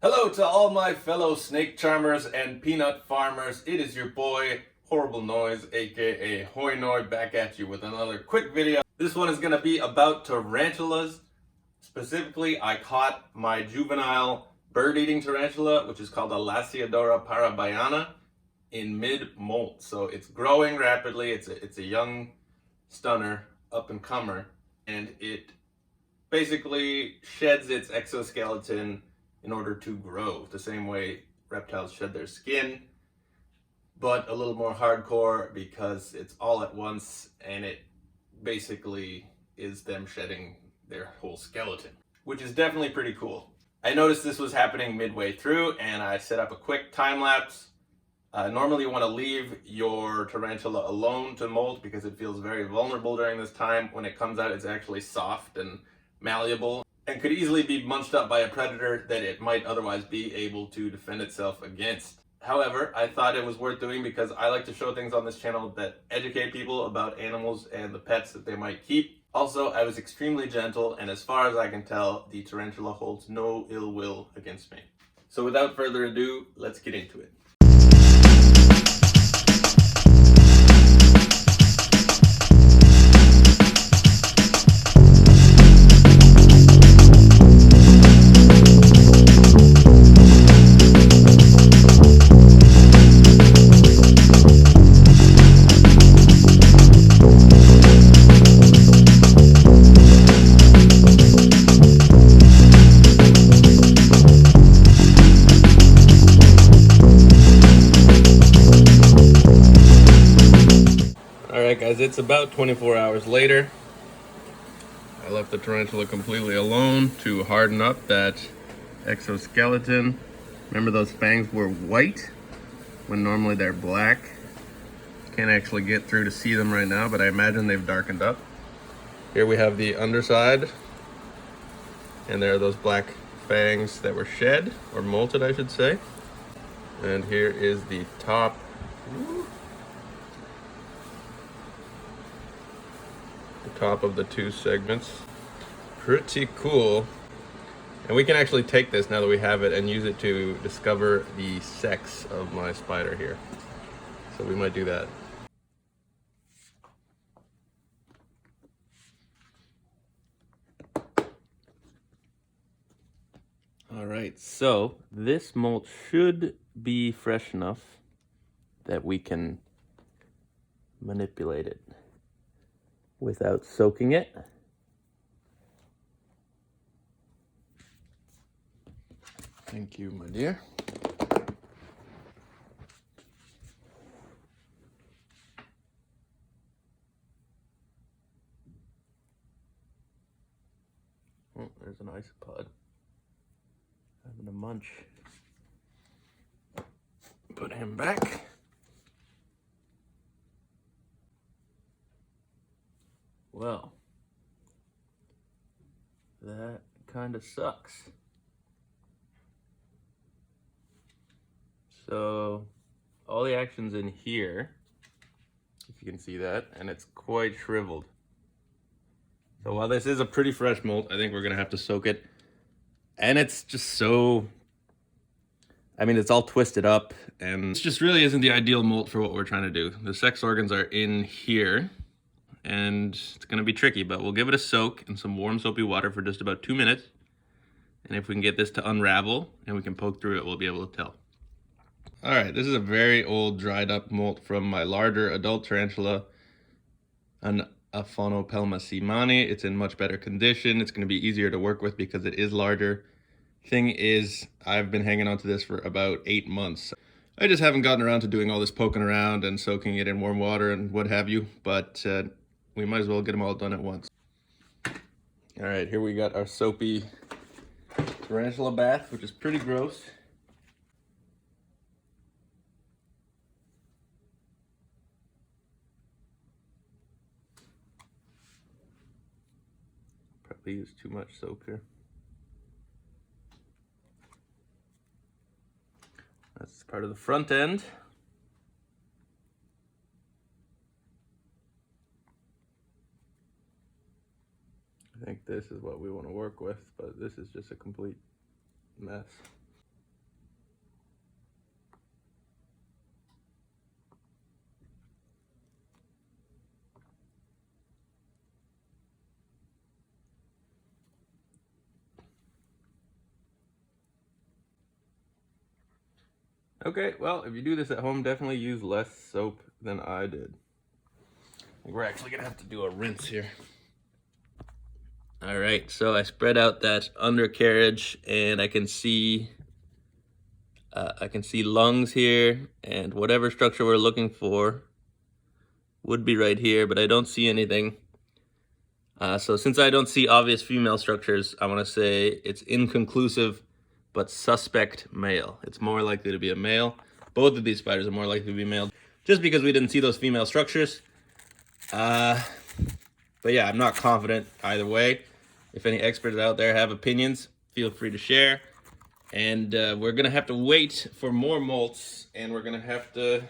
Hello to all my fellow snake charmers and peanut farmers. It is your boy, Horrible Noise, aka Hoinoy, back at you with another quick video. This one is going to be about tarantulas. Specifically, I caught my juvenile bird-eating tarantula, which is called a Lasiadora parabayana, in mid-molt. So it's growing rapidly. It's a young stunner, up-and-comer, and it basically sheds its exoskeleton in order to grow, the same way reptiles shed their skin, but a little more hardcore because it's all at once and it basically is them shedding their whole skeleton, which is definitely pretty cool. I noticed this was happening midway through and I set up a quick time lapse. Normally you want to leave your tarantula alone to molt because it feels very vulnerable during this time. When it comes out, it's actually soft and malleable and could easily be munched up by a predator that it might otherwise be able to defend itself against. However, I thought it was worth doing because I like to show things on this channel that educate people about animals and the pets that they might keep. Also, I was extremely gentle, and as far as I can tell, the tarantula holds no ill will against me. So without further ado, let's get into it. Alright guys, it's about 24 hours later. I left the tarantula completely alone to harden up that exoskeleton. Remember, those fangs were white when normally they're black. Can't actually get through to see them right now, but I imagine they've darkened up. Here we have the underside, and there are those black fangs that were shed, or molted I should say. And here is the top. The top of the two segments. Pretty cool. And we can actually take this now that we have it and use it to discover the sex of my spider here. So we might do that. All right, so this molt should be fresh enough that we can manipulate it without soaking it. Thank you, my dear. Oh, there's an isopod having a munch. Put him back. Well, that kind of sucks. So all the action's in here, if you can see that, and it's quite shriveled. So while this is a pretty fresh molt, I think we're gonna have to soak it. And it's just so, I mean, it's all twisted up, and it just really isn't the ideal molt for what we're trying to do. The sex organs are in here, and it's gonna be tricky, but we'll give it a soak in some warm soapy water for just about 2 minutes. And if we can get this to unravel and we can poke through it, we'll be able to tell. All right, this is a very old dried up molt from my larger adult tarantula, an Aphonopelma Seemani. It's in much better condition. It's gonna be easier to work with because it is larger. Thing is, I've been hanging on to this for about 8 months. I just haven't gotten around to doing all this poking around and soaking it in warm water and what have you, but we might as well get them all done at once. All right, here we got our soapy tarantula bath, which is pretty gross. Probably used too much soap here. That's part of the front end. I think this is what we want to work with, but this is just a complete mess. Okay, well, if you do this at home, definitely use less soap than I did. We're actually gonna have to do a rinse here. All right, so I spread out that undercarriage, and I can see lungs here, and whatever structure we're looking for would be right here, but I don't see anything. So since I don't see obvious female structures, I want to say it's inconclusive, but suspect male. It's more likely to be a male. Both of these spiders are more likely to be male, just because we didn't see those female structures. But yeah, I'm not confident either way. If any experts out there have opinions, feel free to share. And we're gonna have to wait for more molts, and we're gonna have to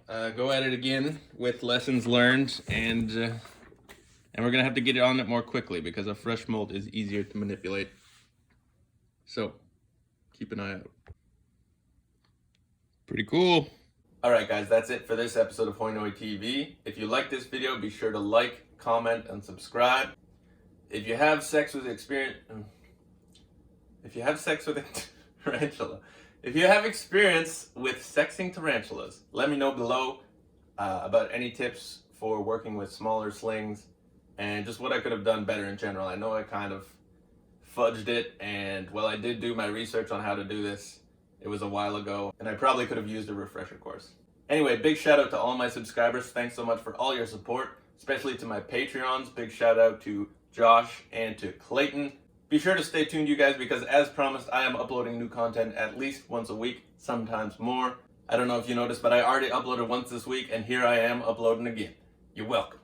go at it again with lessons learned, and we're gonna have to get on it more quickly because a fresh molt is easier to manipulate. So keep an eye out. Pretty cool. All right, guys, that's it for this episode of Hoinoi TV. If you like this video, be sure to like, comment, and subscribe. If you have sex with experience, if you have sex with a tarantula, if you have experience with sexing tarantulas, let me know below about any tips for working with smaller slings and just what I could have done better in general. I know I kind of fudged it, and while I did do my research on how to do this, it was a while ago, and I probably could have used a refresher course. Anyway, big shout out to all my subscribers. Thanks so much for all your support, especially to my Patreons. Big shout out to Josh and to Clayton. Be sure to stay tuned, you guys, because as promised, I am uploading new content at least once a week, sometimes more. I don't know if you noticed, but I already uploaded once this week, and here I am uploading again. You're welcome.